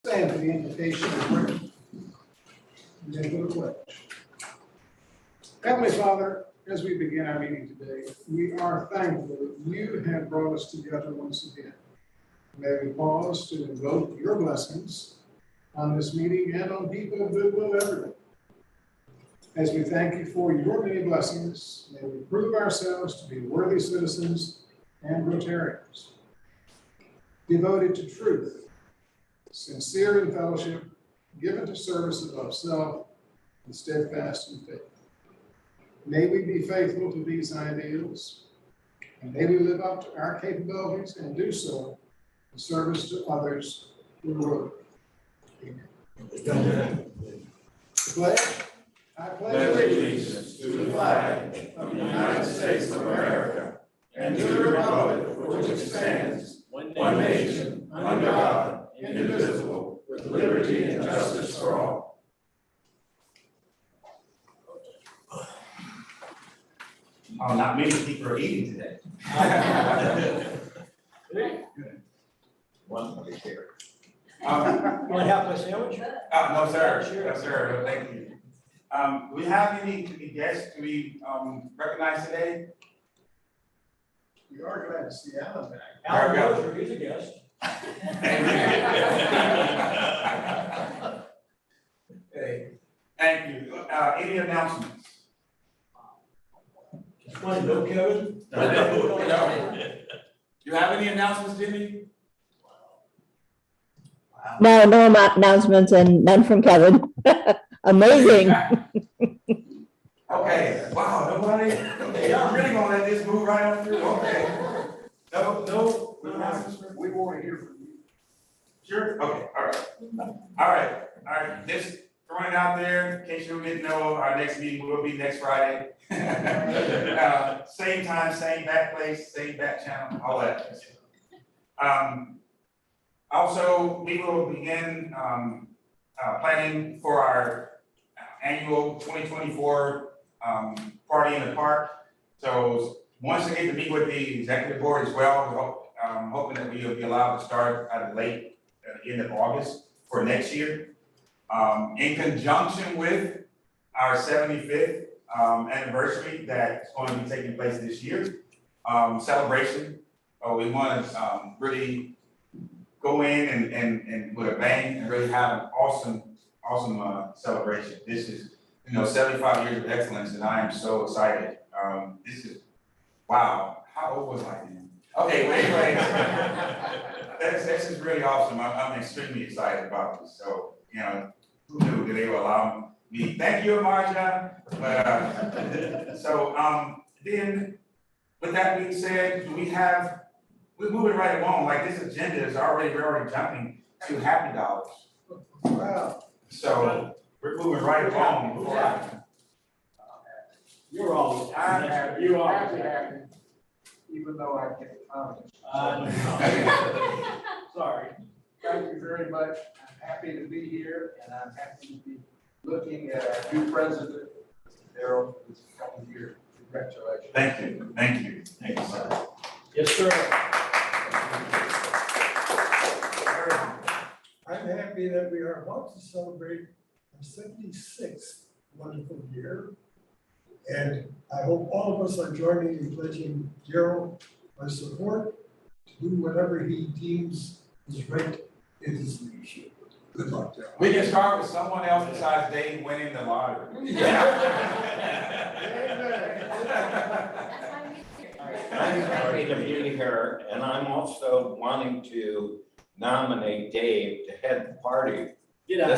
Stand for the invocation of prayer. And then go to pledge. Heavenly Father, as we begin our meeting today, we are thankful that you have brought us together once again. May we pause to invoke your blessings on this meeting and on people of goodwill everywhere. As we thank you for your many blessings, may we prove ourselves to be worthy citizens and Rotarians, devoted to truth, sincere in fellowship, given to service above self, and steadfast in faith. May we be faithful to these ideals, and may we live up to our capabilities and do so in service to others who are willing. Amen. Pledge. I pledge allegiance to the flag of the United States of America and to the republic for which it stands, one nation, under God, indivisible, with liberty and justice for all. Oh, not many people are eating today. One over here. You want to have my sandwich? No, sir. No, sir. No, thank you. Do we have any guests to be recognized today? We are glad to see Alan back. Alan Mosher, he's a guest. Okay. Thank you. Any announcements? Just want to know, Kevin. No. You have any announcements, Jimmy? No announcements and none from Kevin. Amazing. Okay. Wow. Nobody. Okay. I'm really gonna let this move right on through. Okay. No announcements. We want to hear from you. Sure. Okay. All right. Just throwing it out there, in case you didn't know, our next meeting will be next Friday. Same time, same back place, same back channel, all that. Also, we will begin planning for our annual 2024 party in the park. So once I get to meet with the executive board as well, I'm hoping that we will be allowed to start at the end of August for next year. In conjunction with our 75th anniversary that's going to be taking place this year, celebration. We want to really go in and with a bang and really have an awesome celebration. This is 75 years of excellence, and I am so excited. This is wow. How old was I then? Okay, well, anyway, this is really awesome. I'm extremely excited about this. So who knew that they would allow me? Thank you, Marja. Then, with that being said, we're moving right along. Like this agenda is we're already jumping to Happy Dollars. Wow. So we're moving right along. You're always I'm happy. You are. Happy, even though I can't comment. Sorry. Thank you very much. I'm happy to be here, and I'm happy to be looking at our new president, Darrell, for this coming year. Congratulations. Thank you. Thank you, sir. Yes, sir. I'm happy that we are about to celebrate our 76th wonderful year. And I hope all of us are joining in pledging Darrell our support to do whatever he deems is right in his leadership. Good luck, Darrell. We can start with someone else besides Dave winning the lottery. I'm happy to be here, and I'm also wanting to nominate Dave to head the party. Get out.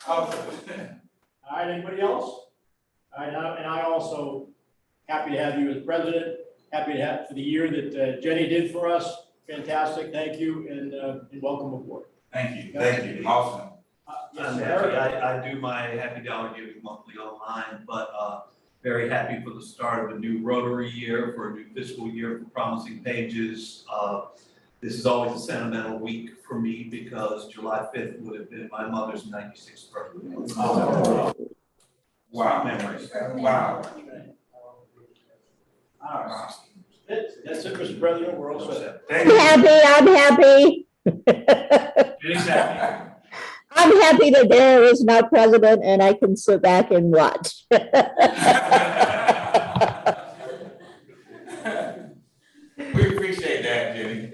All right, anybody else? All right, and I also happy to have you as president. Happy to have for the year that Jenny did for us. Fantastic, thank you, and welcome aboard. Thank you. Awesome. Yes, I'm sir. happy. I do my Happy Dollar Giving monthly online, but very happy for the start of a new Rotary year, for a new fiscal year for Promising Pages. This is always a sentimental week for me because July 5th would have been my mother's 96th birthday. Wow. Sweet memories. Wow. All right. That's it, Mr. President, we're all set. Thank I'm you. happy, I'm happy. Exactly. I'm happy that Darrell is now president and I can sit back and watch. We appreciate that, Jenny.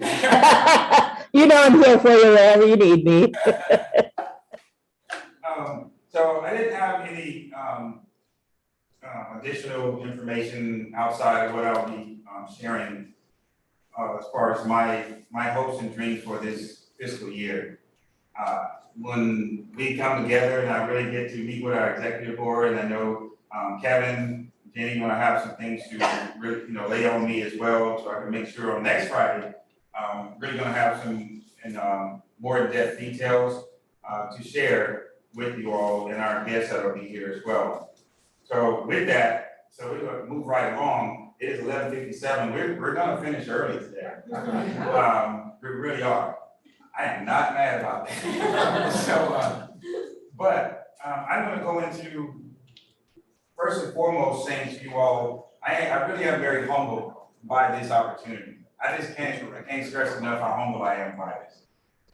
You know I'm here for you wherever you need me. So I didn't have any, additional information outside of what I'll be, sharing, as far as my hopes and dreams for this fiscal year. When we come together and I really get to meet with our executive board, and I know, Kevin, Jenny, gonna have some things to really, lay on me as well, so I can make sure on next Friday, really gonna have some, more in-depth details, to share with you all and our guests that'll be here as well. So with that, so we're gonna move right along. It is 11:57. We're gonna finish early today. We really are. I am not mad about that. So, but I'm gonna go into, first and foremost, saying to you all, I really am very humbled by this opportunity. I can't stress enough how humble I am by this.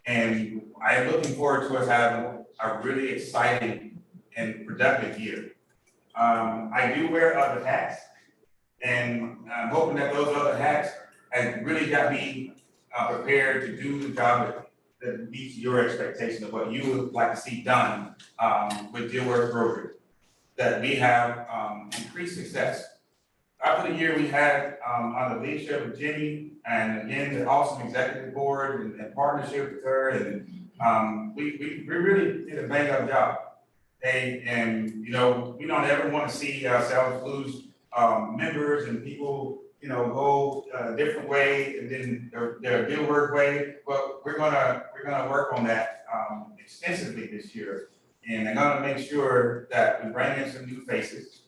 And I am looking forward to us having a really exciting and productive year. I do wear other hats, and I'm hoping that those other hats have really got me prepared to do the job that meets your expectation of what you would like to see done with Dilworth Rotary, that we have increased success. After the year we had under the leadership of Jenny, and again, the awesome executive board and partnership with her, and we really did a bang up job. And we don't ever want to see ourselves lose members and people, go a different way and then their Dilworth way. But we're gonna work on that extensively this year, and I'm gonna make sure that we bring in some new faces.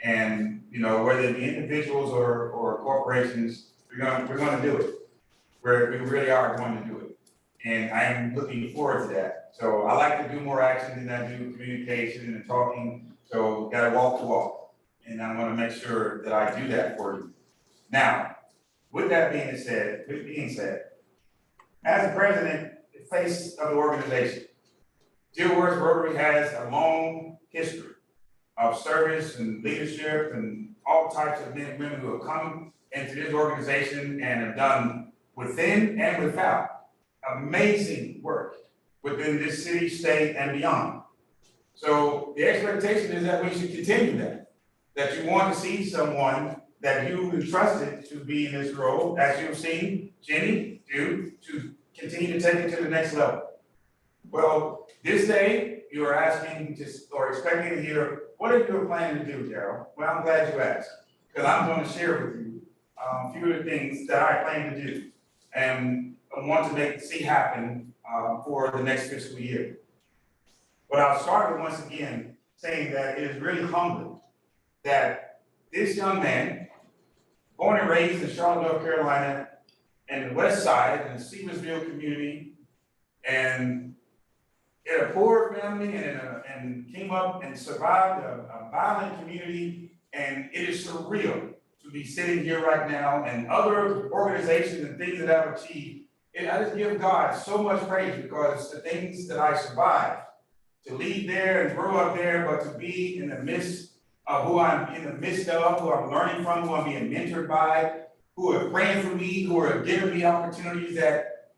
And whether it be individuals or corporations, we're gonna do it. We really are going to do it, and I am looking forward to that. So I like to do more action than I do communication and talking. So gotta walk the walk, and I'm gonna make sure that I do that for you. Now, with that being said, as the president, the face of the organization, Dilworth Rotary has a long history of service and leadership and all types of men and women who have come into this organization and have done within and without amazing work within this city, state, and beyond. So the expectation is that we should continue that you want to see someone that you've entrusted to be in this role, as you've seen Jenny do, to continue to take it to the next level. Well, this day, you are asking or expecting to hear, what are you planning to do, Darrell? Well, I'm glad you asked, because I'm going to share with you a few of the things that I plan to do and I want to see happen for the next fiscal year. But I'll start with once again saying that it is really humbling that this young man, born and raised in Charlotte, North Carolina, and the West Side in the Stevensville community, and in a poor family and came up and survived a violent community, and it is surreal to be sitting here right now and other organizations and things that I've achieved. And I just give God so much praise because the things that I survived, to lead there and grow up there, but to be in the midst of who I'm in the midst of, who I'm learning from, who I'm being mentored by, who are praying for me, who are giving me opportunities that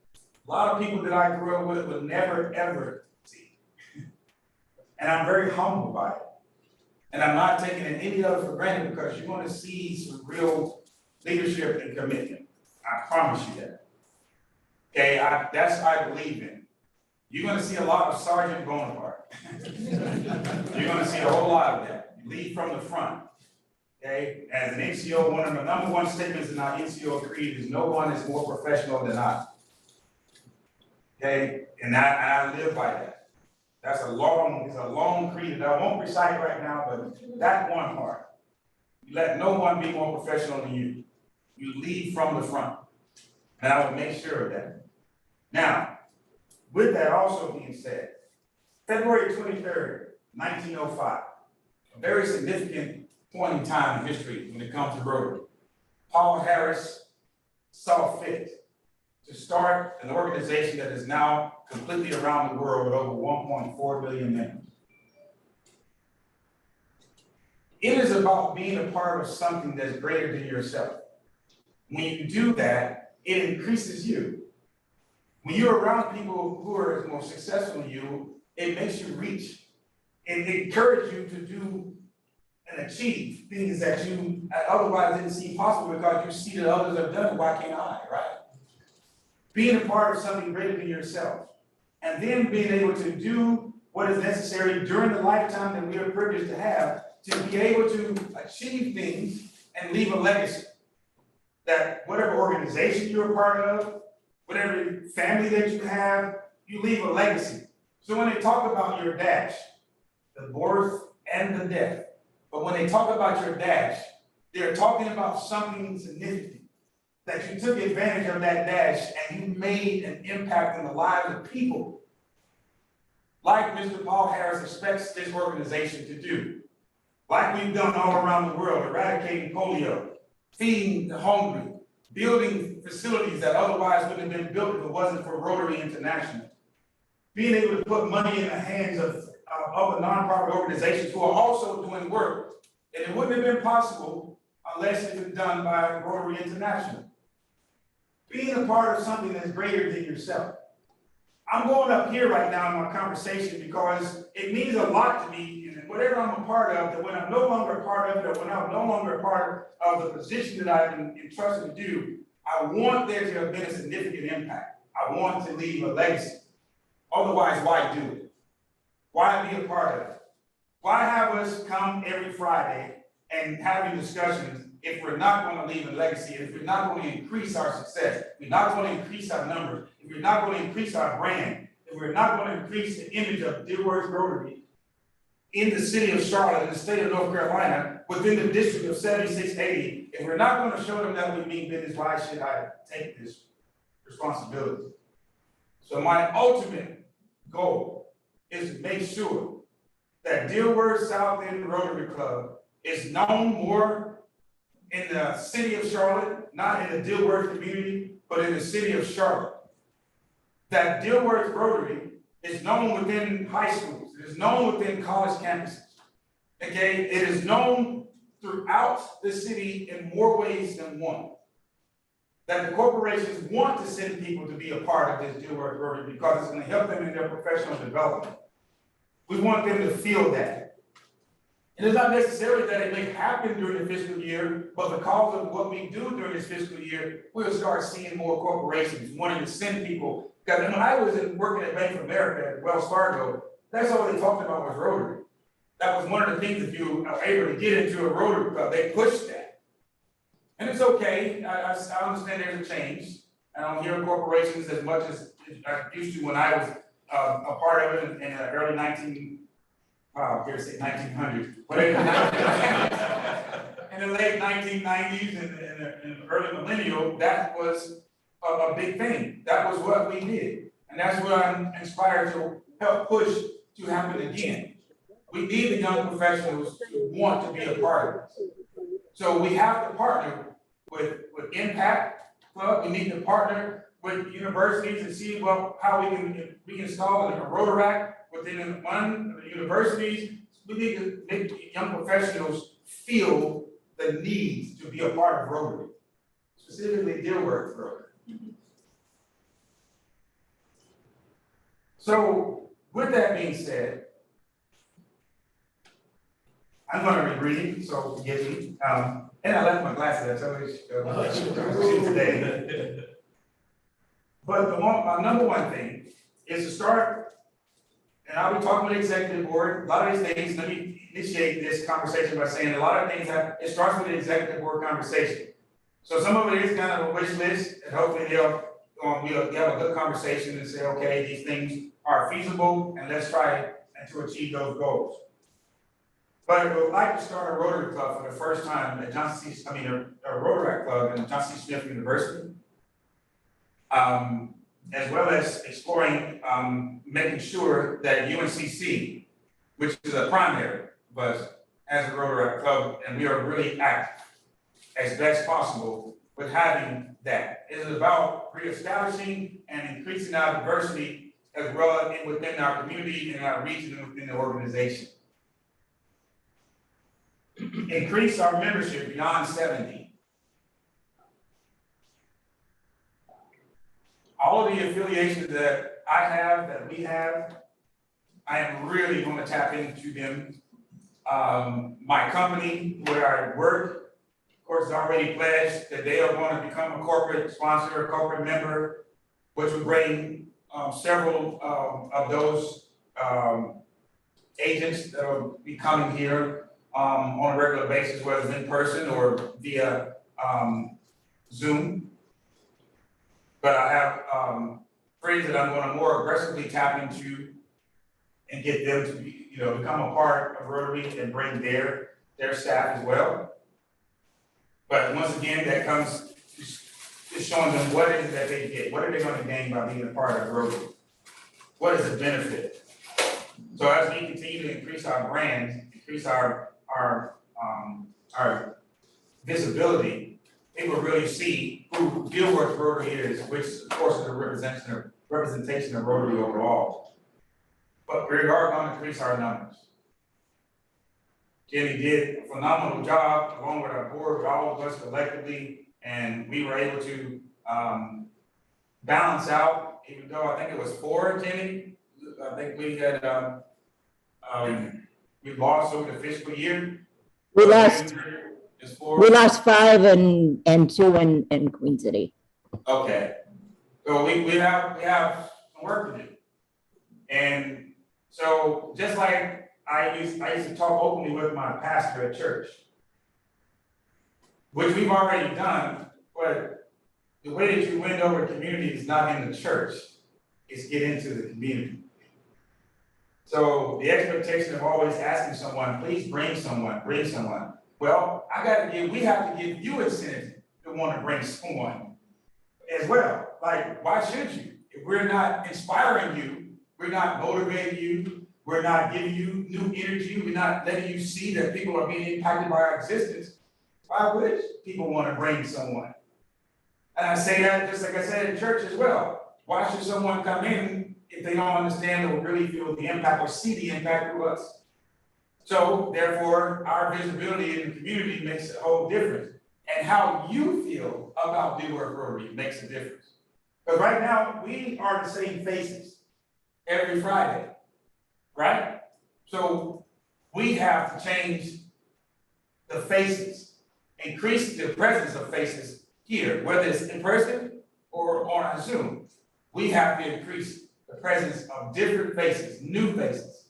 a lot of people that I grew up with would never, ever see. And I'm very humbled by it. And I'm not taking any of it for granted because you're going to see some real leadership and commitment. I promise you that. Okay, that's what I believe in. You're going to see a lot of Sergeant Bonaparte. You're going to see a whole lot of that. You lead from the front. Okay, as an NCO, one of the number one statements in our NCO creed is no one is more professional than I. Okay, and I live by that. It's a long creed that I won't recite right now, but that one part. You let no one be more professional than you. You lead from the front. And I will make sure of that. Now, with that also being said, February 23rd, 1905, a very significant point in time in history when it comes to Rotary. Paul Harris saw fit to start an organization that is now completely around the world with over 1.4 million members. It is about being a part of something that's greater than yourself. When you do that, it increases you. When you're around people who are more successful than you, it makes you reach. It encourages you to do and achieve things that you otherwise didn't see possible because you see that others have done it, why can't I, right? Being a part of something greater than yourself, and then being able to do what is necessary during the lifetime that we are privileged to have to be able to achieve things and leave a legacy. That whatever organization you're a part of, whatever family that you have, you leave a legacy. So when they talk about your dash, the birth and the death, but when they talk about your dash, they're talking about something significant, that you took advantage of that dash and you made an impact in the lives of people, like Mr. Paul Harris expects this organization to do, like we've done all around the world, eradicating polio, feeding the hungry, building facilities that otherwise wouldn't have been built if it wasn't for Rotary International, being able to put money in the hands of other nonprofit organizations who are also doing work, and it wouldn't have been possible unless it was done by Rotary International. Being a part of something that's greater than yourself. I'm going up here right now in my conversation because it means a lot to me, and whatever I'm a part of, that when I'm no longer a part of it, or when I'm no longer a part of the position that I've been entrusted to do, I want there to have been a significant impact. I want to leave a legacy. Otherwise, why do it? Why be a part of it? Why have us come every Friday and having discussions if we're not going to leave a legacy, if we're not going to increase our success, if we're not going to increase our numbers, if we're not going to increase our brand, if we're not going to increase the image of Dilworth Rotary in the city of Charlotte, in the state of North Carolina, within the district of 7680, if we're not going to show them that we mean business, why should I take this responsibility? So my ultimate goal is to make sure that Dilworth South End Rotary Club is known more in the city of Charlotte, not in the Dilworth community, but in the city of Charlotte. That Dilworth Rotary is known within high schools, it is known within college campuses. Okay, it is known throughout the city in more ways than one. That the corporations want to send people to be a part of this Dilworth Rotary because it's going to help them in their professional development. We want them to feel that. And it's not necessarily that it may happen during the fiscal year, but because of what we do during this fiscal year, we'll start seeing more corporations wanting to send people. Because when I was working at Bank of America at Wells Fargo, that's all they talked about was Rotary. That was one of the things, if you are able to get into a Rotary club, they pushed that. And it's okay, I understand there's a change. I don't hear corporations as much as I used to when I was a part of it in the early 1900s, but in the late 1990s and the early millennial, that was a big thing. That was what we did. And that's what I'm inspired to help push to happen again. We need the young professionals to want to be a part of this. So we have to partner with Impact Club. We need to partner with universities and see how we can install a Rotaract within one of the universities. We need to make young professionals feel the need to be a part of Rotary, specifically Dilworth Rotary. So with that being said, I'm going to be reading, so forgive me. And I left my glasses, I told you today. But my number one thing is to start, and I'll be talking with the executive board. A lot of these things, let me initiate this conversation by saying a lot of things it starts with the executive board conversation. So some of it is kind of a wish list, and hopefully we'll have a good conversation and say, okay, these things are feasible, and let's try to achieve those goals. But I would like to start a Rotary Club for the first time at a Rotary Club at Johnson C. Smith University. As well as exploring, making sure that UNCC, which is a primary, but as a Rotary Club, and we are really active. as best possible with having that. It is about reestablishing and increasing our diversity as well within our community and our region and within the organization. Increase our membership beyond 70. All of the affiliations that I have, that we have, I am really going to tap into them. My company where I work, of course, has already pledged that they are going to become a corporate sponsor, a corporate member, which will bring several of those agents that will be coming here on a regular basis, whether it's in person or via Zoom. But I have friends that I'm going to more aggressively tap into and get them to be, become a part of Rotary and bring their staff as well. But once again, that comes to showing them what it is that they get. What are they going to gain by being a part of Rotary? What is the benefit? So as we continue to increase our brand, increase our visibility, people really see who Dilworth Rotary is, which of course is a representation of Rotary overall. But we are going to increase our numbers. Jenny did a phenomenal job along with our board, with all of us collectively, and we were able to balance out, even though I think it was 4, Jenny. I think we had we lost over the fiscal year. We lost It's 4. We lost 5 and 2 in Queen City. Okay. So we have some work to do. And so just like I used to talk openly with my pastor at church, which we've already done, but the way that you win over the community is not in the church, it's get into the community. So the expectation of always asking someone, please bring someone. Well, we have to give you incentive to want to bring someone as well. Like, why should you? If we're not inspiring you, we're not motivating you, we're not giving you new energy, we're not letting you see that people are being impacted by our existence, why would people want to bring someone? And I say that just like I said in church as well. Why should someone come in if they don't understand or really feel the impact or see the impact of us? So therefore, our visibility in the community makes a whole difference. And how you feel about Dilworth Rotary makes a difference. Because right now, we are the same faces every Friday, right? So we have to change the faces, increase the presence of faces here, whether it's in person or on Zoom. We have to increase the presence of different faces, new faces.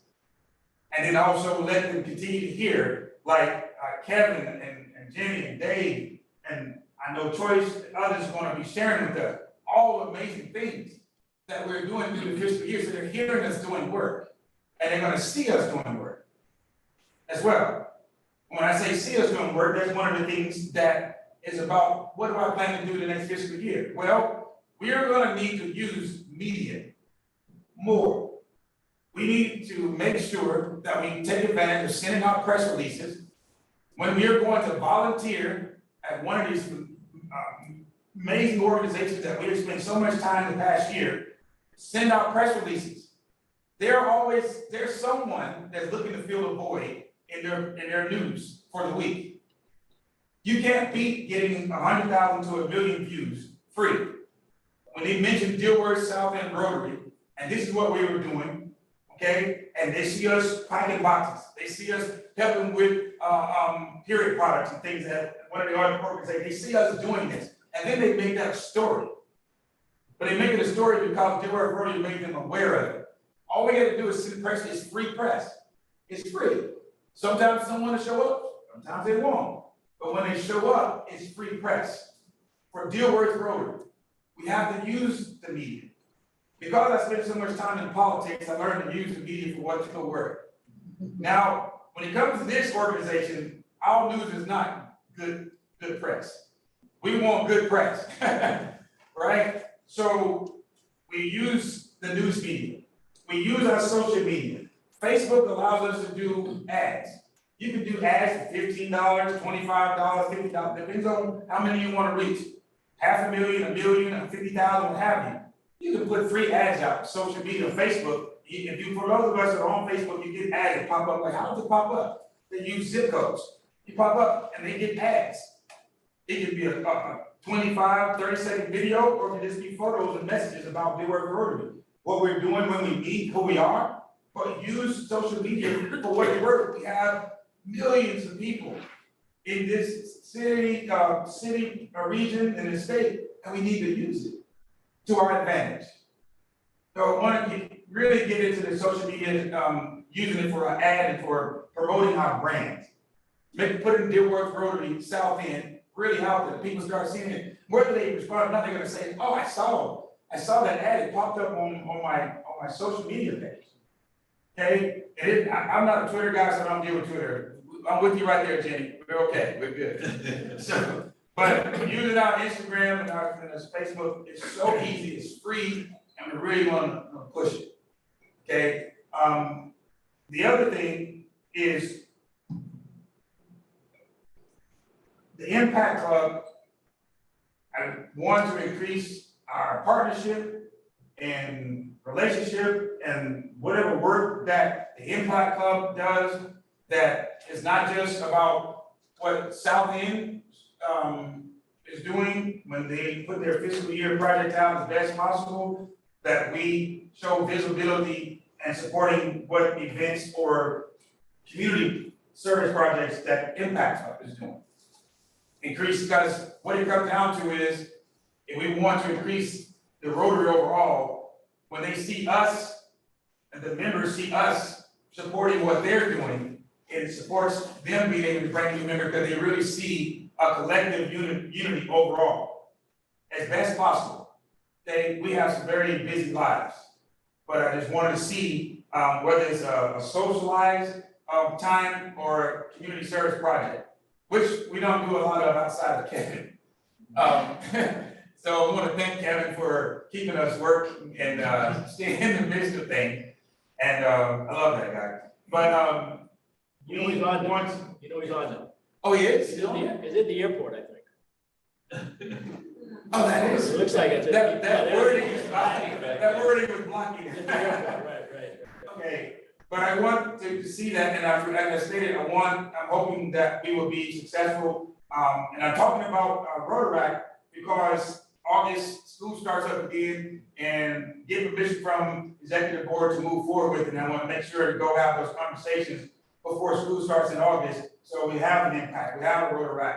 And then also let them continue to hear, like Kevin and Jenny and Dave, and I know Choice and others are going to be sharing with us all amazing things that we're doing through the fiscal year. So they're hearing us doing work, and they're going to see us doing work as well. When I say see us doing work, that's one of the things that is about what do I plan to do the next fiscal year? Well, we are going to need to use media more. We need to make sure that we take advantage of sending out press releases. When we are going to volunteer at one of these amazing organizations that we have spent so much time the past year, send out press releases. There's someone that's looking to fill a void in their news for the week. You can't beat getting 100,000 to 1 million views free. When they mentioned Dilworth, South End Rotary, and this is what we were doing, okay? And they see us packing boxes. They see us helping with period products and things that one of the other organizations, they see us doing this. And then they make that a story. But they make it a story because Darrell Rotary made them aware of it. All we got to do is send press. It's free press. It's free. Sometimes someone will show up, sometimes they won't. But when they show up, it's free press. For Dilworth Rotary, we have to use the media. Because I spent so much time in politics, I learned to use the media for what's going to work. Now, when it comes to this organization, our news is not good press. We want good press, right? So we use the news media. We use our social media. Facebook allows us to do ads. You can do ads for $15, $25, $50, depends on how many you wanna reach. 500,000, 1 million, or 50,000, what have you. You can put free ads out, social media, Facebook. If you, for those of us that are on Facebook, you get ads that pop up, like, how does it pop up? They use zip codes. You pop up and they get ads. It could be a 25, 30-second video, or it could just be photos and messages about Dilworth Rotary. What we're doing when we meet, who we are, but use social media for what it's worth. We have millions of people in this city, region, and the state, and we need to use it to our advantage. So I want to really get into the social media, using it for an ad and for promoting our brand. Putting Dilworth Rotary South End really helped it. People start seeing it. Whether they respond or not, they're going to say, "Oh, I saw that ad. It popped up on my social media page." Okay, I'm not a Twitter guy, so I don't deal with Twitter. I'm with you right there, Jenny. We're okay. We're good. So, but using our Instagram and our Facebook, it's so easy. It's free, and we really want to push it. Okay. The other thing is the Impact Club. I want to increase our partnership and relationship and whatever work that the Impact Club does, that is not just about what South End is doing when they put their fiscal year project out as best possible, that we show visibility and supporting what events or community service projects that Impact Club is doing. Increase, because what it comes down to is, if we want to increase the Rotary overall, when they see us, and the members see us supporting what they're doing, it supports them being able to bring new members, because they really see a collective unity overall, as best possible. We have some very busy lives, but I just wanted to see whether it's a socialized time or a community service project, which we don't do a lot of outside of Kevin. So I want to thank Kevin for keeping us working and staying in the midst of things. And I love that guy. But You know he's on now. You know he's on now. Oh, he is? He's at the airport, I think. Oh, that is. It looks like it's. That wording is blocking. That wording was blocking. He's at the airport, right. Okay, but I want to see that, and as I stated, I'm hoping that we will be successful. And I'm talking about Rotary because August, school starts up again, and get permission from executive board to move forward with it. And I want to make sure to go have those conversations before school starts in August, so we have an impact, we have a Rotary.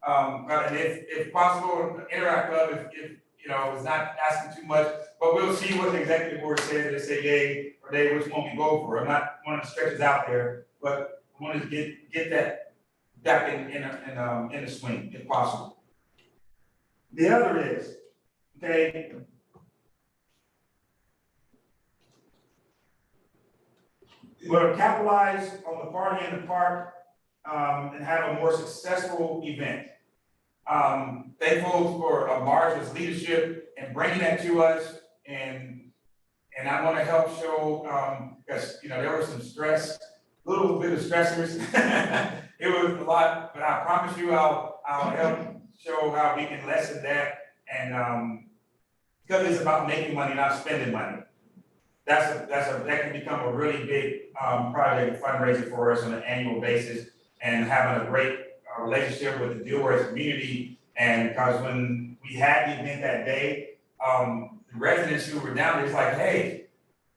And if possible, Interact Club, if you know, it's not asking too much, but we'll see what the executive board says. They say yay or nay, which one we go for. I'm not one of the stretches out there, but I want to get that back in the swing if possible. The other is, okay, we're gonna capitalize on the party in the park and have a more successful event. Thankful for Marge's leadership and bringing that to us, and I want to help show because you know there was some stress, a little bit of stressors. It was a lot, but I promise you I'll help show how we can lessen that, and because it's about making money, not spending money. That can become a really big project fundraiser for us on an annual basis, and having a great relationship with the Dilworth community. And because when we had the event that day, the residents who were down there was like, "Hey,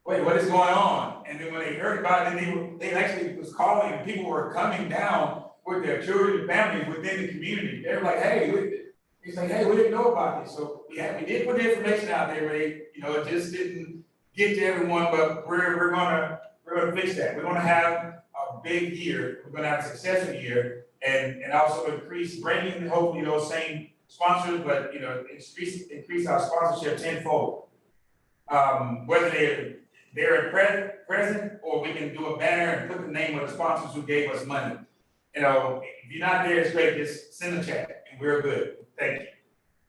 wait, what is going on?" And then when they heard about it, they actually was calling, and people were coming down with their children and families within the community. They were like, "Hey," he's like, "Hey, we didn't know about this." So we did put the information out there, but it just didn't get to everyone. But we're gonna fix that. We're gonna have a big year. We're gonna have a successful year, and also bring in hopefully those same sponsors, but increase our sponsorship tenfold. Whether they're present, or we can do a banner and put the name of the sponsors who gave us money. If you're not there, it's great. Just send a check, and we're good. Thank you.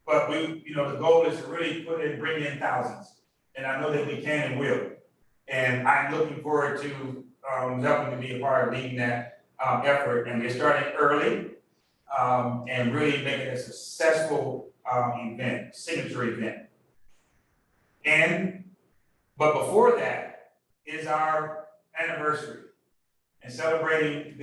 But the goal is to really bring in thousands, and I know that we can and will. And I'm looking forward to helping to be a part of leading that. effort, and we're starting early, and really making it a successful, event, signature event. But before that is our anniversary and celebrating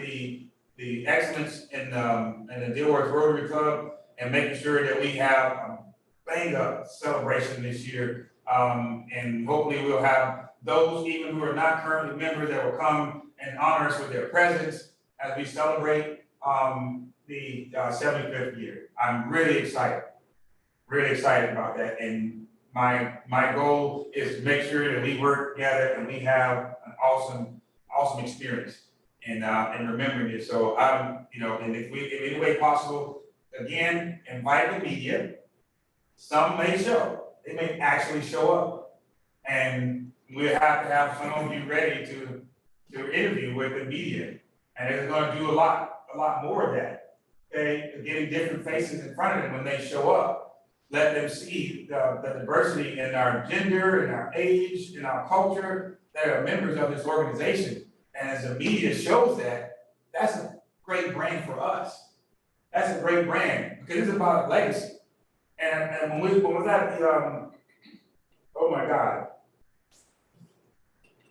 the excellence in the Dilworth Rotary Club and making sure that we have a bang-up celebration this year. And hopefully we'll have those even who are not currently members that will come and honor us with their presence as we celebrate the 75th year. I'm really excited about that. And my goal is to make sure that we work together and we have an awesome experience in remembering it. So and if any way possible, again, invite the media. Some may show, they may actually show up. And we'll have to have some of you ready to interview with the media. And it's gonna do a lot more of that. Okay, getting different faces in front of them when they show up. Let them see the diversity in our gender, in our age, in our culture, that are members of this organization. And as the media shows that, that's a great brand for us. That's a great brand, because it's about a legacy. And when we was at the, oh my God.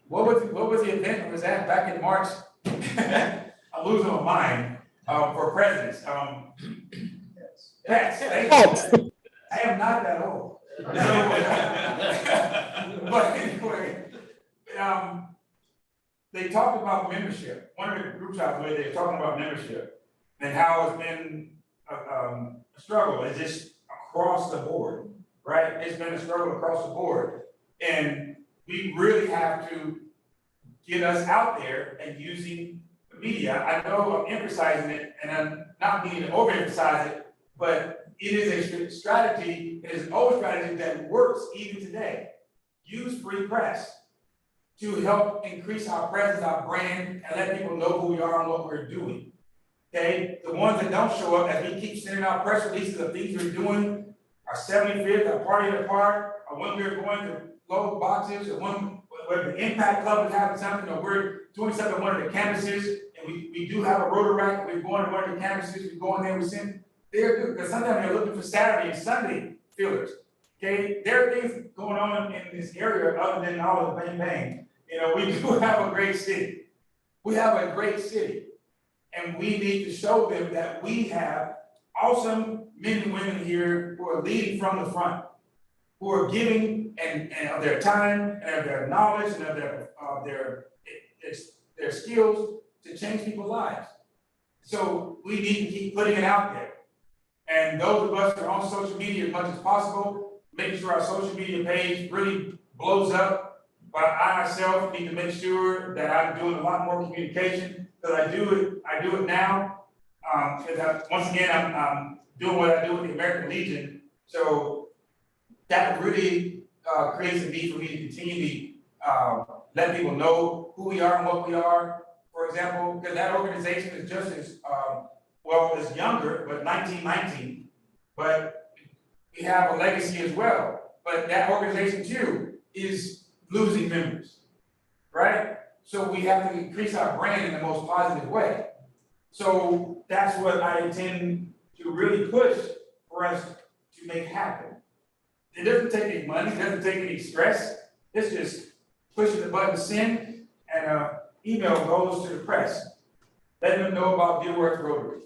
What was the event was at back in March? I'm losing my mind, for presidents, pets. Pets. I am not that old. But anyway, they talked about membership. One of the groups I was with, they were talking about membership and how it's been a struggle. It's just across the board, right? It's been a struggle across the board. And we really have to get us out there and using the media. I know I'm emphasizing it and I'm not meaning to overemphasize it, but it is a strategy, it is an old strategy that works even today. Use free press to help increase our presence, our brand, and let people know who we are and what we're doing. Okay, the ones that don't show up, as we keep sending out press releases of things we're doing, our 75th, our party in the park, or when we're going to load boxes, or when the Impact Club is having something, or we're doing something on one of the campuses, and we do have a Rotary, we're going to one of the campuses, we go in there, we send, because sometimes they're looking for Saturday and Sunday fillers. Okay, there are things going on in this area other than all of the bang bang. You know, we do have a great city. We have a great city. And we need to show them that we have awesome men and women here who are leading from the front, who are giving and of their time and of their knowledge and of their skills to change people's lives. So we need to keep putting it out there. And those of us that are on social media as much as possible, making sure our social media page really blows up. But I myself need to make sure that I'm doing a lot more communication, because I do it now. Because once again, I'm doing what I do with the American Legion. So that really creates a need for me to continue to let people know who we are and what we are. For example, because that organization is just as, it's younger, but 1919, but we have a legacy as well. But that organization too is losing members, right? So we have to increase our brand in the most positive way. So that's what I intend to really push for us to make happen. It doesn't take any money, it doesn't take any stress. It's just pushing the button to send, and an email goes to the press, letting them know about Dilworth Rotary.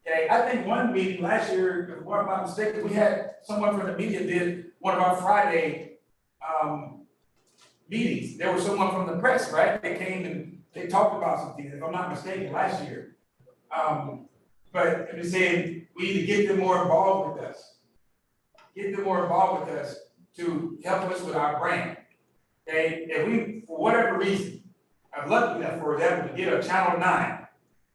Okay, I think one meeting last year, if I'm not mistaken, we had someone from the media did one of our Friday meetings. There was someone from the press, right? They came and they talked about some things, if I'm not mistaken, last year. But I'm just saying, we need to get them more involved with us. Get them more involved with us to help us with our brand. Okay, if we, for whatever reason, I'm lucky enough, for example, to get a Channel 9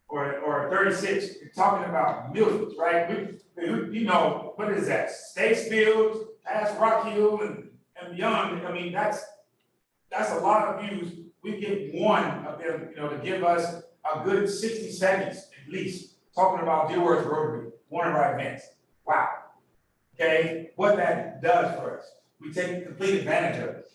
or 36, you're talking about millions, right? You know, what is that? Statesfield, past Rock Hill and beyond. I mean, that's a lot of views. We get one of them, to give us a good 60 seconds at least, talking about Dilworth Rotary, one of our events. Wow. Okay, what that does for us. We take complete advantage of it.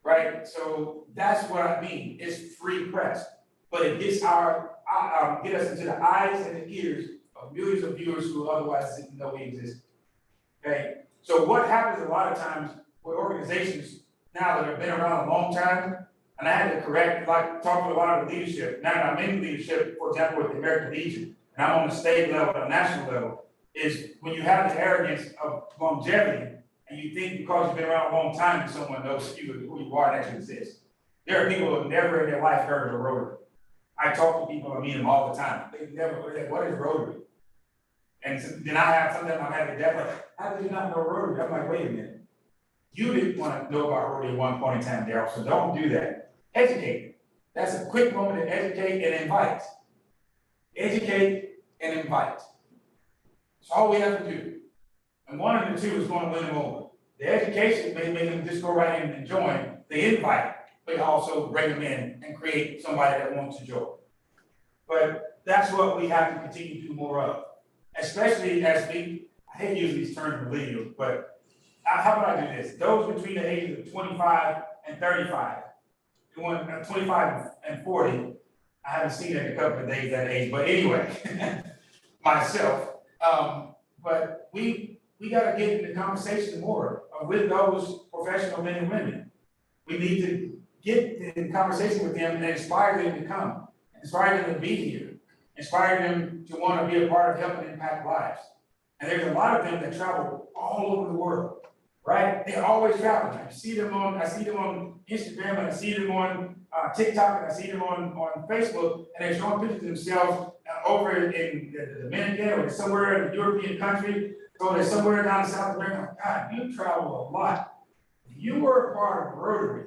Right? So that's what I mean. It's free press. but it gets get us into the eyes and the ears of millions of viewers who otherwise didn't know we existed. Okay, so what happens a lot of times with organizations now that have been around a long time, and I had to talk to a lot of the leadership, now that I'm in leadership, for example, with the American Legion, and I'm on the state level and national level, is when you have the arrogance of longevity, and you think because you've been around a long time that someone knows who you are and actually exist. There are people who have never in their life heard of a Rotary. I talk to people, I meet them all the time. They've never heard of what is Rotary? And so, then I have something I'm having that like, how did you not know Rotary? I'm like, wait a minute. You didn't want to know about Rotary at one point in time, Darrell, so don't do that. Educate. That's a quick moment to educate and invite. Educate and invite. That's all we have to do. And one of the two is going to win them over. The education may make them just go right in and join. The invite, but also bring them in and create somebody that wants to join. But that's what we have to continue to do more of. Especially as I hate using these terms millennials, but how about I do this? Those between the ages of 25 and 35, 25 and 40, I haven't seen it in a couple of days that age, but anyway, myself. But we got to get in the conversation more with those professional men and women. We need to get in conversation with them and inspire them to come, inspire them to be here, inspire them to want to be a part of helping impact lives. And there's a lot of them that travel all over the world, right? They're always traveling. I see them on Instagram, and I see them on TikTok, and I see them on Facebook, and they're showing pictures of themselves over in the Dominican or somewhere in a European country, or they're somewhere down in South America. God, you travel a lot. If you were a part of Rotary,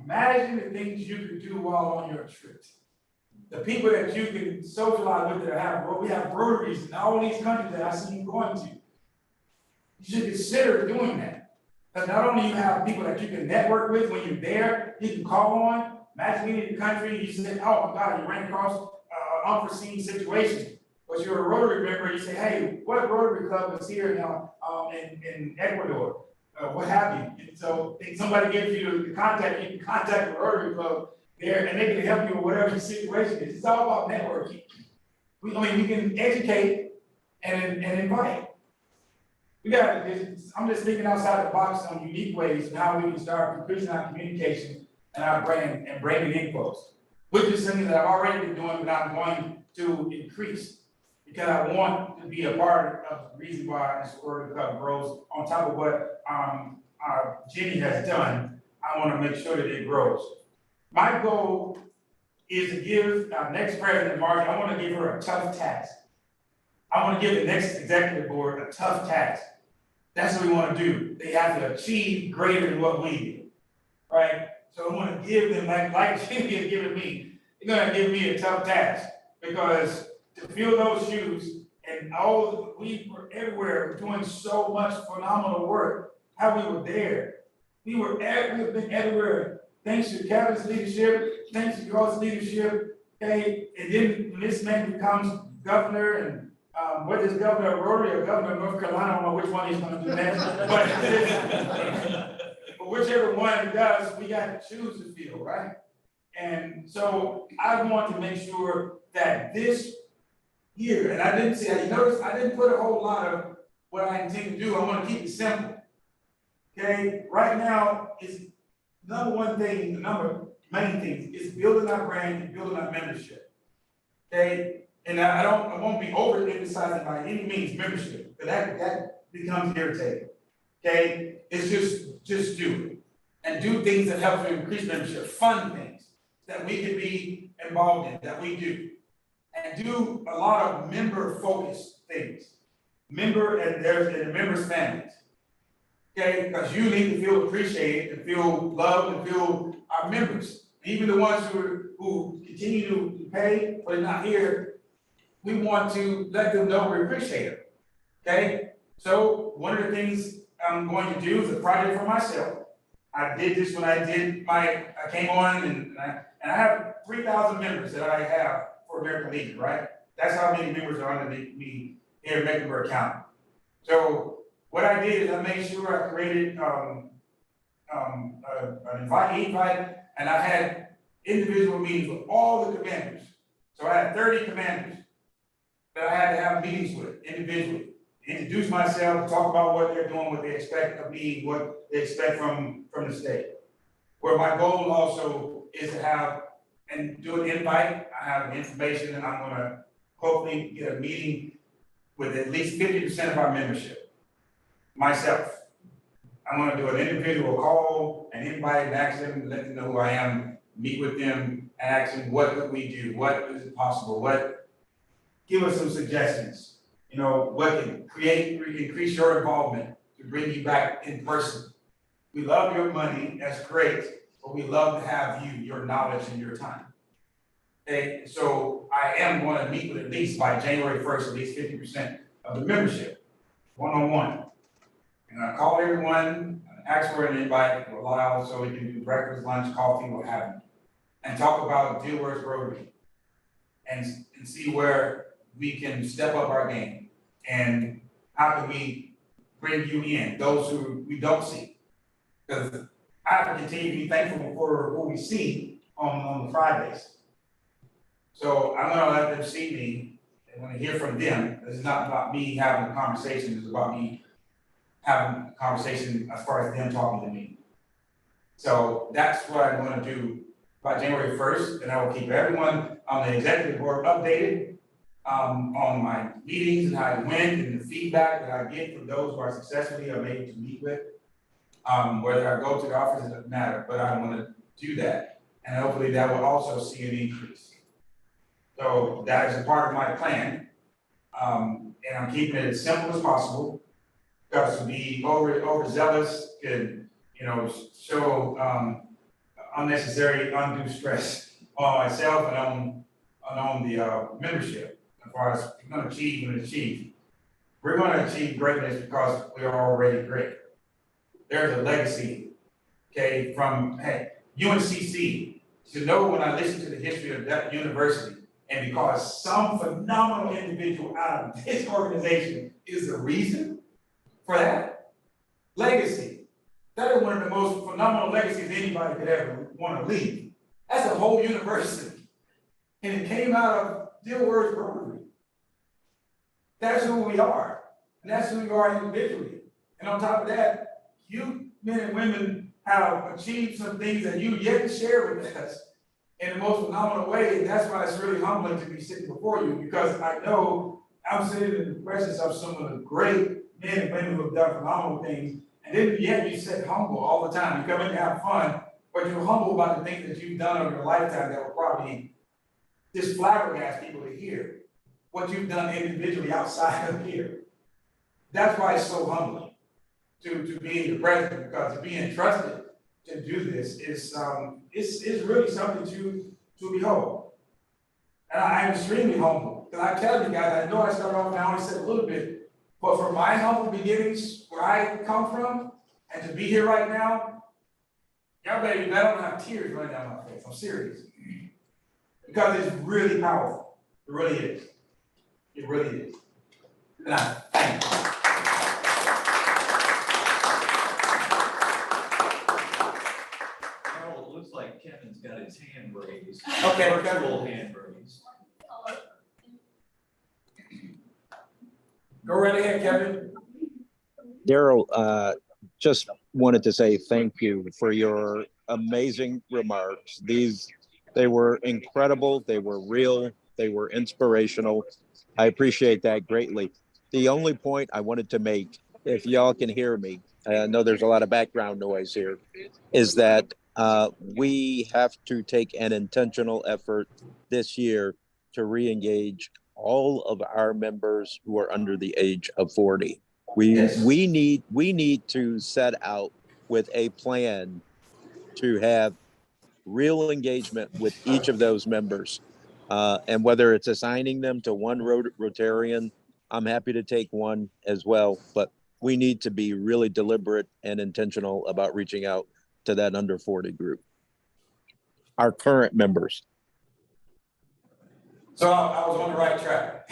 imagine the things you could do while on your trips. The people that you can socialize with that we have Rotaries in all these countries that I see you going to. You should consider doing that. Because not only you have people that you can network with when you're there, you can call on. Imagine being in the country, you say, oh my God, you ran across an unforeseen situation. But you're a Rotary member, you say, hey, what Rotary club is here now in Ecuador? What have you? And so if somebody gives you the contact, you can contact the Rotary club there, and they can help you with whatever your situation is. It's all about networking. We can educate and invite. I'm just thinking outside the box on unique ways of how we can start increasing our communication and our brand and bringing in folks. Which is something that I've already been doing, but I'm going to increase because I want to be a part of the reason why this Rotary Club grows. On top of what Jenny has done, I want to make sure that it grows. My goal is to give our next president, Margie, I want to give her a tough task. I want to give the next executive board a tough task. That's what we want to do. They have to achieve greater than what we did, right? So I want to give them, like Jenny has given me, they're going to give me a tough task because to fill those shoes and we were everywhere doing so much phenomenal work, how we were there. We've been everywhere. Thanks to Kevin's leadership, thanks to y'all's leadership, okay? And then when this man becomes governor, and whether it's governor of Rotary or governor of North Carolina, I don't know which one he's gonna do next, but whichever one it does, we got shoes to fill, right? And so I want to make sure that this year, and I didn't say, you notice I didn't put a whole lot of what I intend to do. I want to keep it simple, okay? Right now, it's number one thing, the main things is building our brand and building our membership. Okay, and I won't be overemphasizing by any means membership, because that becomes irritating. Okay, it's just do it and do things that help to increase membership, fun things that we can be involved in, that we do, and do a lot of member-focused things. There's members' families. Okay, because you need to feel appreciated and feel loved and feel our members. Even the ones who continue to pay but are not here, we want to let them know we appreciate them. Okay? So one of the things I'm going to do is a project for myself. I did this when I came on and I have 3,000 members that I have for American Legion, right? That's how many members are underneath me here in Mecklenburg County. So what I did is I made sure I created an invite, and I had individual meetings with all the commanders. So I had 30 commanders that I had to have meetings with individually, introduce myself, talk about what they're doing, what they expect of me, what they expect from the state. Where my goal also is to have and do an invite. I have information, and I'm gonna hopefully get a meeting with at least 50% of our membership. Myself. I'm gonna do an individual call and invite and ask them, let them know who I am, meet with them, and ask them what could we do, what is possible, give us some suggestions. You know, what can increase your involvement to bring you back in person. We love your money, that's great, but we love to have you, your knowledge and your time. Okay, so I am going to meet with at least by January 1st, at least 50% of the membership, one-on-one. And I call everyone, ask for an invite, allow so we can do breakfast, lunch, coffee, what have you. And talk about Dilworth Rotary and see where we can step up our game. And how can we bring you in, those who we don't see. Because I have to continue to be thankful for what we see on the Fridays. So I'm gonna let them see me and want to hear from them. It's not about me having a conversation, it's about me having a conversation as far as them talking to me. So that's what I'm gonna do by January 1st, and I will keep everyone on the executive board updated on my meetings and how it went and the feedback that I get from those who are successfully I'm able to meet with. Whether I go to the office, it doesn't matter, but I want to do that. And hopefully that will also see an increase. So that is a part of my plan. And I'm keeping it as simple as possible. Because to be overzealous could, show unnecessary undue stress on myself and on the membership. As far as we're going to achieve, we're going to achieve greatness because we are already great. There's a legacy, okay, from UNCC. To know when I listen to the history of that university, and because some phenomenal individual out of this organization is the reason for that legacy. That is one of the most phenomenal legacies anybody could ever want to leave. That's a whole university. And it came out of Dilworth Rotary. That's who we are. And that's who we are individually. And on top of that, you men and women have achieved some things that you yet to share with us in the most phenomenal way. And that's why it's really humbling to be sitting before you, because I know I'm sitting in the presence of some of the great men and women who have done phenomenal things. And then yet you sit humble all the time. You come in to have fun, but you're humble about the things that you've done over your lifetime that will probably just flabbergast people to hear what you've done individually outside of here. That's why it's so humbling to be the president, because to be entrusted to do this is really something to behold. And I am extremely humble. Because I tell you guys, I know I started off and I only said a little bit, but from my humble beginnings, where I come from, and to be here right now, y'all better, I don't have tears running down my face. I'm serious. Because it's really powerful. It really is. It really is. And I thank you. Darrell, it looks like Kevin's got his hand raised. Okay, Virtual hand raised. Go right ahead, Kevin. Darrell, just wanted to say thank you for your amazing remarks. They were incredible. They were real. They were inspirational. I appreciate that greatly. The only point I wanted to make, if y'all can hear me, I know there's a lot of background noise here, is that we have to take an intentional effort this year to re-engage all of our members who are under the age of 40. We need to set out with a plan to have real engagement with each of those members. And whether it's assigning them to one Rotarian, I'm happy to take one as well, but we need to be really deliberate and intentional about reaching out to that under 40 group. Our current members. So I was on the right track.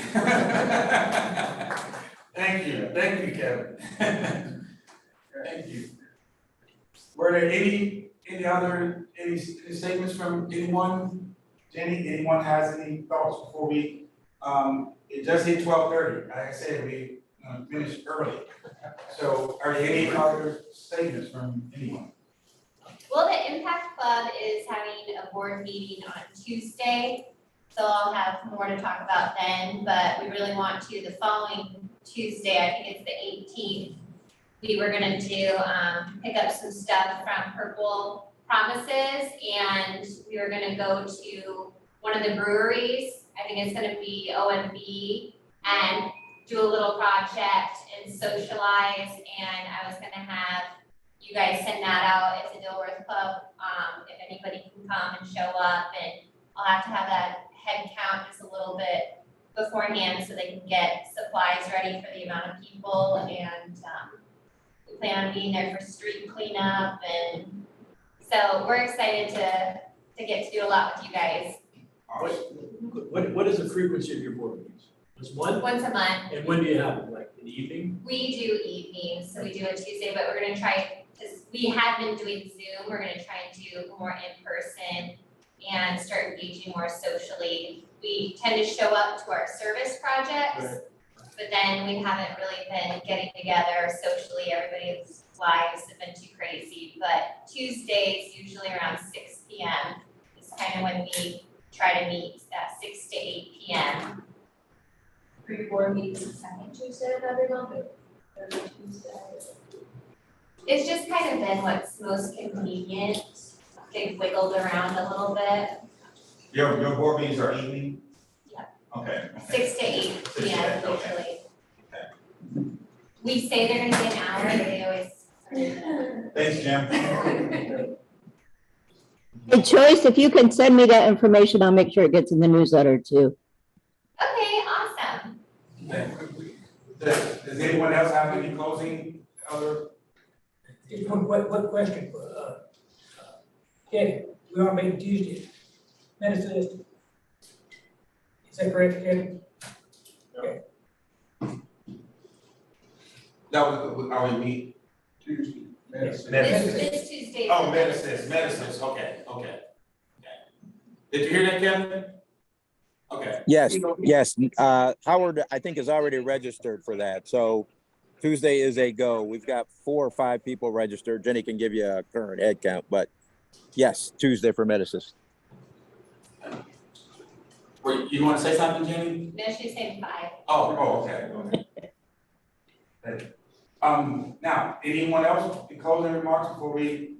Thank you, Kevin. Thank you. Were there any any statements from anyone? Jenny, anyone has any thoughts before we, it just hit 12:30, like I said, we finished early. So are there any other statements from anyone? Well, the Impact Club is having a board meeting on Tuesday, so I'll have more to talk about then, but we really want to, the following Tuesday, I think it's the 18th, we were gonna do, pick up some stuff from Purple Promises, and we were gonna go to one of the breweries, I think it's gonna be OMB, and do a little project and socialize, and I was gonna have you guys send that out. It's a Dilworth Club, if anybody can come and show up, and I'll have to have that head count just a little bit beforehand so they can get supplies ready for the amount of people, and we plan on being there for street cleanup, and so we're excited to get to do a lot with you guys. What is the frequency of your board meetings? Just one? Once a month. And when do you have it, like in the evening? We do evenings, so we do a Tuesday, but we're gonna try, because we have been doing Zoom, we're gonna try and do more in person and start engaging more socially. We tend to show up to our service projects, but then we haven't really been getting together socially. Everybody's lives have been too crazy, but Tuesdays, usually around 6 p.m. is kind of when we try to meet, at 6 to 8 p.m. Pre-board meetings the second Tuesday of every month, or third Tuesday? It's just kind of been what's most convenient. They've wiggled around a little bit, Your board meetings are evening? Yeah. Okay. 6 to 8 6 to p.m. 8, okay. usually. We say they're gonna be an hour, but they always. Thanks, Jim. Hey, Joyce, if you can send me that information, I'll make sure it gets in the newsletter too. Okay, awesome. Does anyone else have any closing other? Just one question for, Kenny, we are meeting Tuesday, Minnesota. Is that correct, Kenny? Okay. That was, are we meet? Tuesday. This Tuesday. Oh, medicines, okay. Did you hear that, Kevin? Okay. Yes, yes. Howard, I think, is already registered for that. So Tuesday is a go. We've got 4 or 5 people registered. Jenny can give you a current head count, but yes, Tuesday for medicine. You want to say something, Jenny? No, she's saying 5. Okay. Now, anyone else, closing remarks before we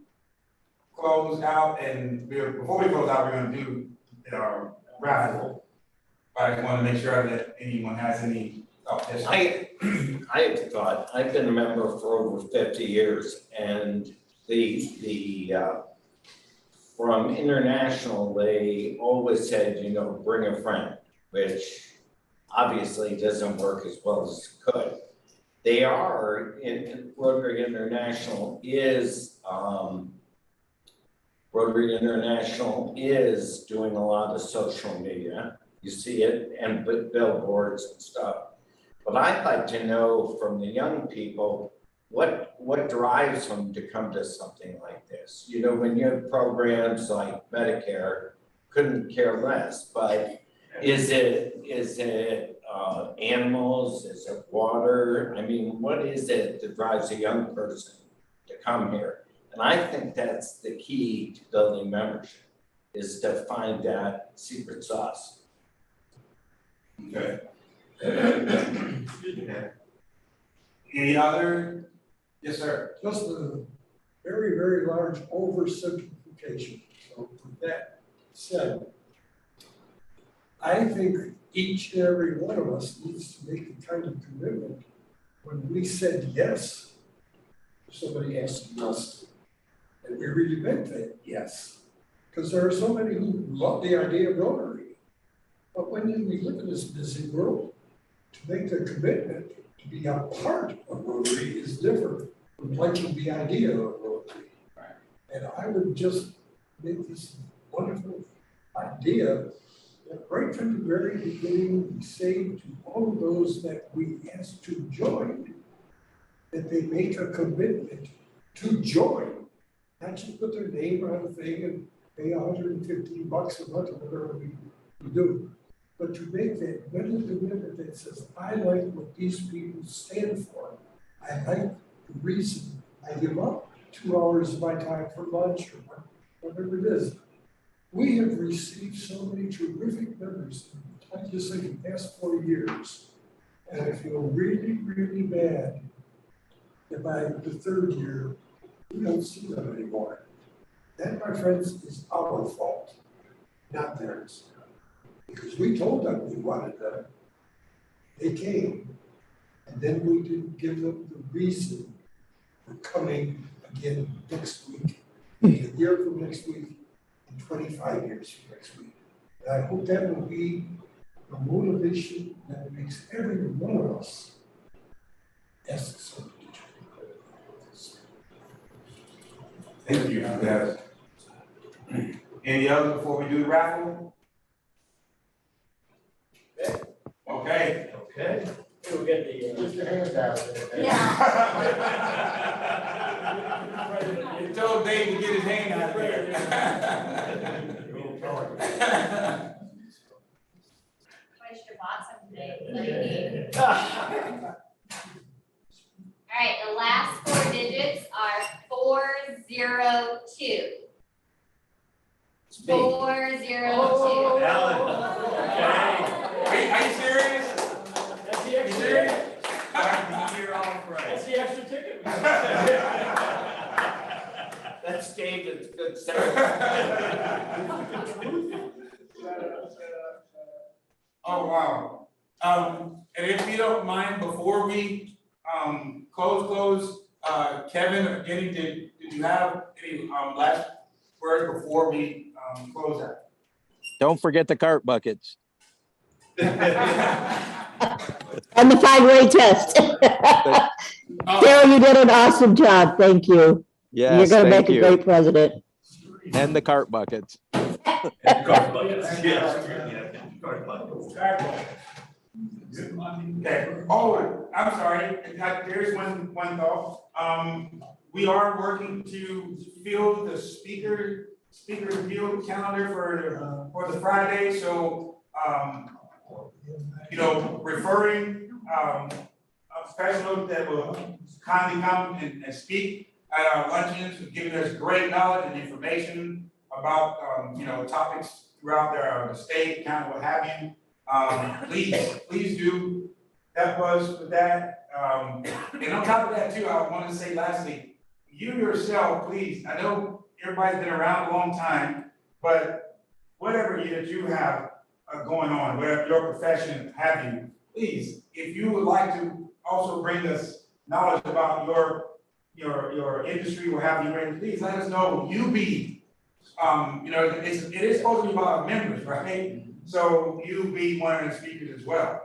close out? And before we close out, we're gonna do our raffle. But I just want to make sure that anyone has any, I have a thought. I've been a member for over 50 years, and from international, they always said, bring a friend, which obviously doesn't work as well as it could. They are, Rotary International is doing a lot of social media. You see it, and billboards and stuff. But I'd like to know from the young people, what drives them to come to something like this? When you have programs like Medicare, couldn't care less, but is it animals? Is it water? I mean, what is it that drives a young person to come here? And I think that's the key to building membership, is to find that secret sauce. Okay. Any other? Yes, sir. Just a very, very large oversimplification. So with that said, I think each and every one of us needs to make the kind of commitment when we said yes, somebody asked us, and we really meant that yes. Because there are so many who love the idea of Rotary. But when we live in this busy world, to make the commitment to be a part of Rotary is different from liking the idea of Rotary. And I would just make this wonderful idea that right from the very beginning, we say to all of those that we ask to join, that they make a commitment to join not just put their name on a thing and pay $115 a month or whatever we do, but to make that mental commitment that says, I like what these people stand for. I like the reason I give up 2 hours of my time for lunch or whatever it is. We have received so many terrific members, I just think in the past 4 years. And I feel really, really bad that by the 3rd year, we don't see them anymore. That, my friends, is our fault, not theirs. Because we told them we wanted them. They came, and then we didn't give them the reason for coming again next week, a year from next week, and 25 years from next week. And I hope that will be a motivation that makes every one of us ask somebody to do this. Thank you, guys. Any others before we do the raffle? Okay. Okay. We'll get the, Put your hands out there. You told Dave to get his hand out there. I should have bought some today. All right, the last 4 digits are 402. 402. Are you serious? that's the extra, that's the extra ticket. That's David's good service. Oh, wow. And if you don't mind, before we, close, Kevin or Jenny, did you have any, last word before we, close out? Don't forget the cart buckets. And the 5-way test. Darrell, you did an awesome job. Thank you. You're Yes, gonna make thank a you. great president. And the cart buckets. Okay. Oh, I'm sorry. There's one thought. We are working to fill the speaker field calendar for the Friday. So, referring a professional that will kindly come and speak at our luncheons, giving us great knowledge and information about topics throughout the state, county, what have you. Please do help us with that. And on top of that too, I want to say lastly, you yourself, please, I know everybody's been around a long time, but whatever that you have going on, whatever your profession have you, please, if you would like to also bring us knowledge about your industry, what have you, please let us know. You be, it is supposed to be about members, right? So you be one of the speakers as well,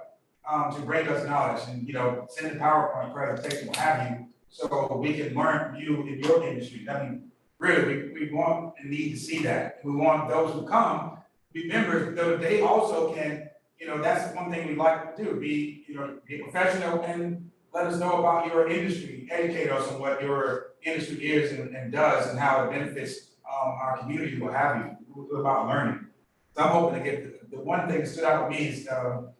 to bring us knowledge and, send a PowerPoint presentation, what have you, so we can learn from you in your industry. I mean, really, we want and need to see that. We want those who come be members, though they also can, that's one thing we like to do, be a professional and let us know about your industry, educate us on what your industry is and does and how it benefits our community, what have you, about learning. So I'm hoping to get the one thing that stood out with me is the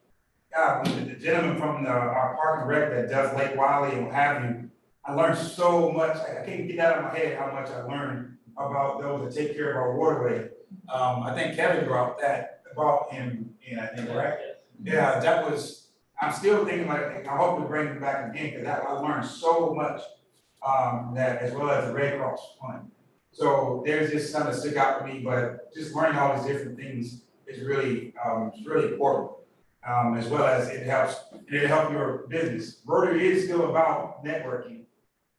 gentleman from our park and rec that does Lake Wiley and what have you. I learned so much. I can't get that out of my head how much I learned about those that take care of our waterway. I think Kevin brought that about him, I think, right? Yeah, that was, I'm still thinking about it. I hope we bring him back again because I learned so much that as well as the Red Cross one. So there's just something that stuck out for me, but just learning all these different things is really important. As well as it'll help your business. Rotary is still about networking.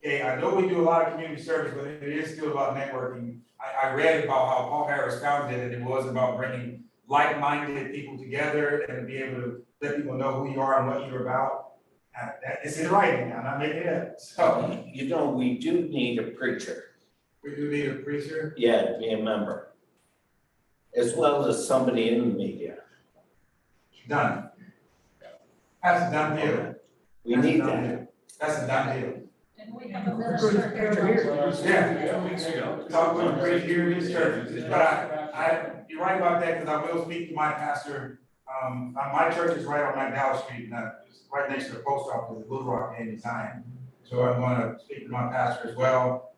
Okay, I know we do a lot of community service, but it is still about networking. I read about how Paul Harris founded it, and it was about bringing like-minded people together and be able to let people know who you are and what you're about. It's in writing, I'm not making it up. So We do need a preacher. we do need a preacher. Yeah, to be a member. As well as somebody in the media. Done. That's a done deal. We need that. That's a done deal. And we have a minister here. Yeah, talk about great here in these churches, but you're right about that, because I will speak to my pastor. My church is right on McDowell Street, and it's right next to the post office, Blue Rock, anytime. So I'm gonna speak to my pastor as well.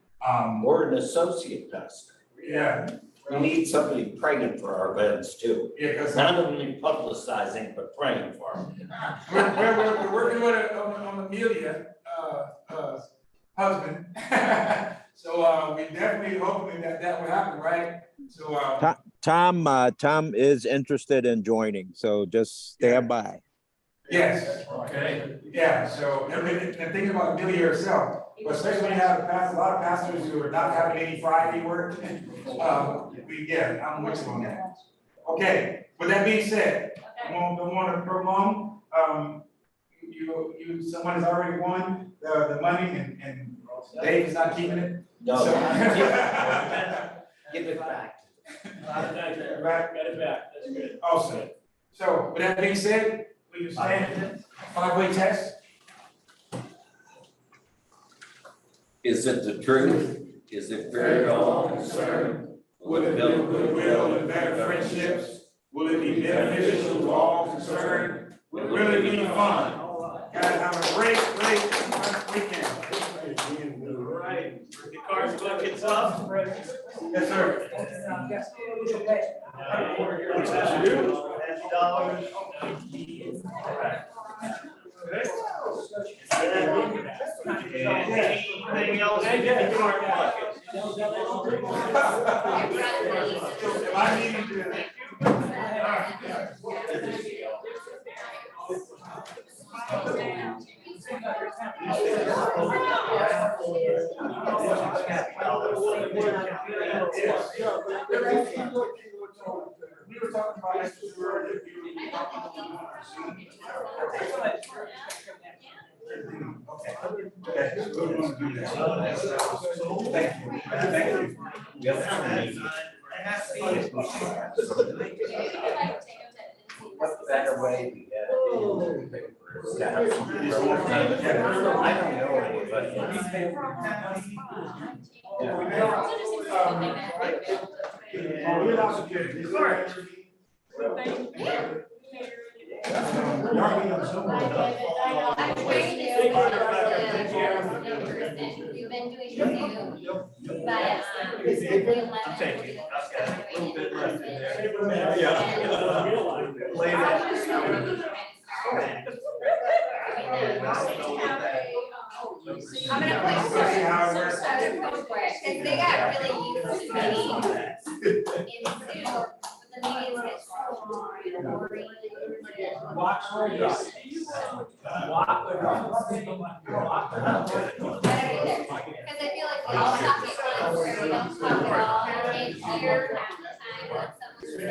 Or an associate pastor. Yeah, We need somebody praying for our events too. yeah, because Not only publicizing, but praying for them. we're working with on Amelia, husband. So, we definitely hoping that will happen, right? So, Tom is interested in joining, so just stand by. yes. Okay. Yeah, so, and thinking about Amelia herself, but especially when you have a lot of pastors who are not having any Friday work. I'm with you on that. Okay, with that being said, don't want to prolong, someone has already won the money and Dave is not keeping it. No, So- give it back. Got it back, that's good. Awesome. So with that being said, we can stand, five-way test. Is it the truth? Is it fair to all concerned? Will it build goodwill and better friendships? Will it be beneficial to all concerned? Will it really be fun? Guys, have a great weekend. Right. The car's looking tough. Yes, sir. Anything else? Am I needing to? We were talking about this earlier. Okay, so we want to do that. Thank you. What better way to get it in the papers? To have something relative. I don't know anybody. We're not security. We've been doing Zoom, but, the 11th. I'm taking it. I've got a little bit left in there. I'm gonna put for it, because they got really used to meetings in Zoom, but the meetings get so long and boring. Because I feel like we all talk at once, or we don't talk at all, and I can't hear half the time what someone's saying.